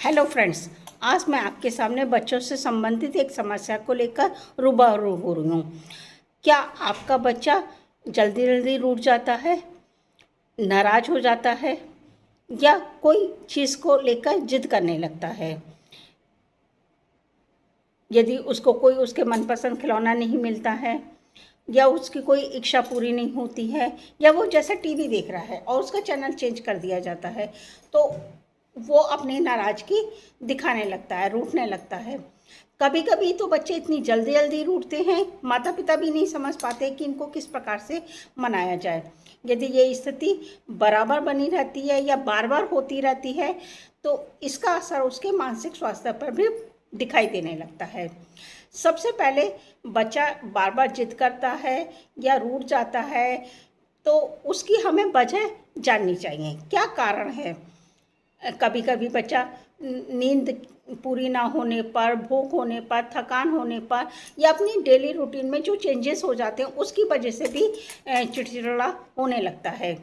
Hello friends, आज मैं आपके सामने बच्चों से संबंधित एक समस्या को लेकर रूबरू हो रही हूँ। क्या आपका बच्चा जल्दी जल्दी रूठ जाता है, नाराज हो जाता है या कोई चीज़ को लेकर जिद करने लगता है? यदि उसको कोई उसके मनपसंद खिलौना नहीं मिलता है या उसकी कोई इच्छा पूरी नहीं होती है या वो जैसे टीवी देख रहा है और उसका चैनल चेंज कर दिया जाता है, तो वो अपनी नाराज़गी दिखाने लगता है, रूठने लगता है। कभी कभी तो बच्चे इतनी जल्दी जल्दी रूठते हैं, माता पिता भी नहीं समझ पाते कि इनको किस प्रकार से मनाया जाए। यदि ये स्थिति बराबर बनी रहती है या बार बार होती रहती है तो इसका असर उसके मानसिक स्वास्थ्य पर भी दिखाई देने लगता है। सबसे पहले बच्चा बार बार जिद करता है या रूठ जाता है तो उसकी हमें वजह जाननी चाहिए, क्या कारण है। कभी कभी बच्चा नींद पूरी ना होने पर, भूख होने पर, थकान होने पर या अपनी डेली रूटीन में जो चेंजेस हो जाते हैं उसकी वजह से भी चिड़चिड़ा होने लगता है।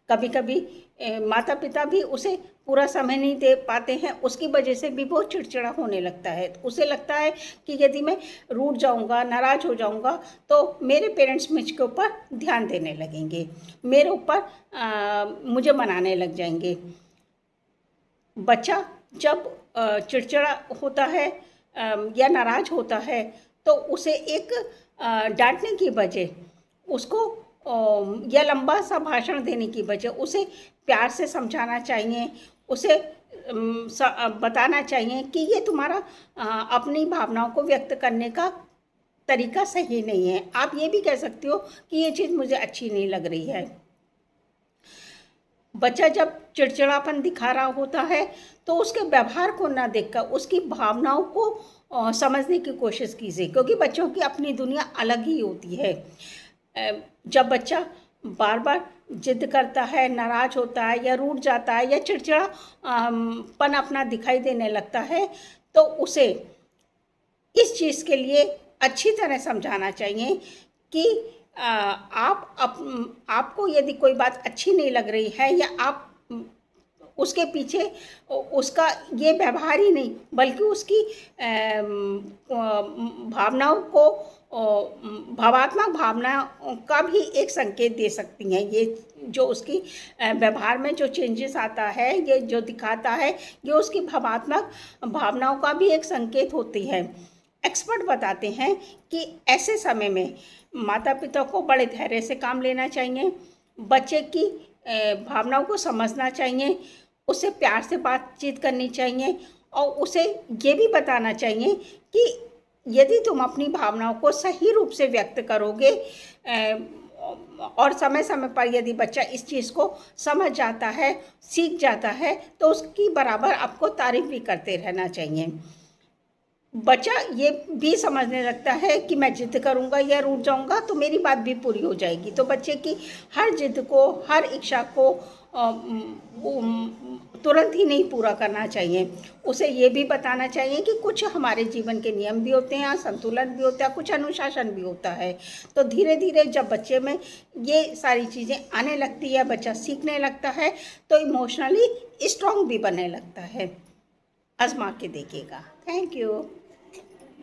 कभी कभी माता पिता भी उसे पूरा समय नहीं दे पाते हैं, उसकी वजह से भी वो चिड़चिड़ा होने लगता है। उसे लगता है कि यदि मैं रूठ जाऊंगा, नाराज़ हो जाऊंगा तो मेरे पेरेंट्स मुझके ऊपर ध्यान देने लगेंगे, मेरे ऊपर मुझे मनाने लग जाएंगे। बच्चा जब चिड़चिड़ा होता है या नाराज़ होता है तो उसे एक डांटने की बजाय उसको या लंबा सा भाषण देने की बजाय उसे प्यार से समझाना चाहिए, उसे बताना चाहिए कि ये तुम्हारा अपनी भावनाओं को व्यक्त करने का तरीका सही नहीं है। आप ये भी कह सकते हो कि ये चीज़ मुझे अच्छी नहीं लग रही है। बच्चा जब चिड़चिड़ापन दिखा रहा होता है तो उसके व्यवहार को ना देखकर उसकी भावनाओं को समझने की कोशिश कीजिए, क्योंकि बच्चों की अपनी दुनिया अलग ही होती है। जब बच्चा बार बार जिद करता है, नाराज होता है या रूठ जाता है या चिड़चिड़ापन अपना दिखाई देने लगता है तो उसे इस चीज़ के लिए अच्छी तरह समझाना चाहिए कि आपको यदि कोई बात अच्छी नहीं लग रही है या आप उसके पीछे उसका ये व्यवहार ही नहीं बल्कि उसकी भावनाओं को, भावात्मक भावनाओं का भी एक संकेत दे सकती हैं। ये जो उसकी व्यवहार में जो चेंजेस आता है, ये जो दिखाता है, ये उसकी भावात्मक भावनाओं का भी एक संकेत होती है। एक्सपर्ट बताते हैं कि ऐसे समय में माता पिता को बड़े धैर्य से काम लेना चाहिए, बच्चे की भावनाओं को समझना चाहिए, उससे प्यार से बातचीत करनी चाहिए और उसे ये भी बताना चाहिए कि यदि तुम अपनी भावनाओं को सही रूप से व्यक्त करोगे और समय समय पर यदि बच्चा इस चीज़ को समझ जाता है, सीख जाता है, तो उसकी बराबर आपको तारीफ भी करते रहना चाहिए। बच्चा ये भी समझने लगता है कि मैं जिद करूंगा या रूठ जाऊंगा तो मेरी बात भी पूरी हो जाएगी, तो बच्चे की हर जिद को, हर इच्छा को तुरंत ही नहीं पूरा करना चाहिए। उसे ये भी बताना चाहिए कि कुछ हमारे जीवन के नियम भी होते हैं, संतुलन भी होता है, कुछ अनुशासन भी होता है। तो धीरे धीरे जब बच्चे में ये सारी चीज़ें आने लगती है, बच्चा सीखने लगता है तो इमोशनली स्ट्रांग भी बनने लगता है। आजमा के देखिएगा। Thank you.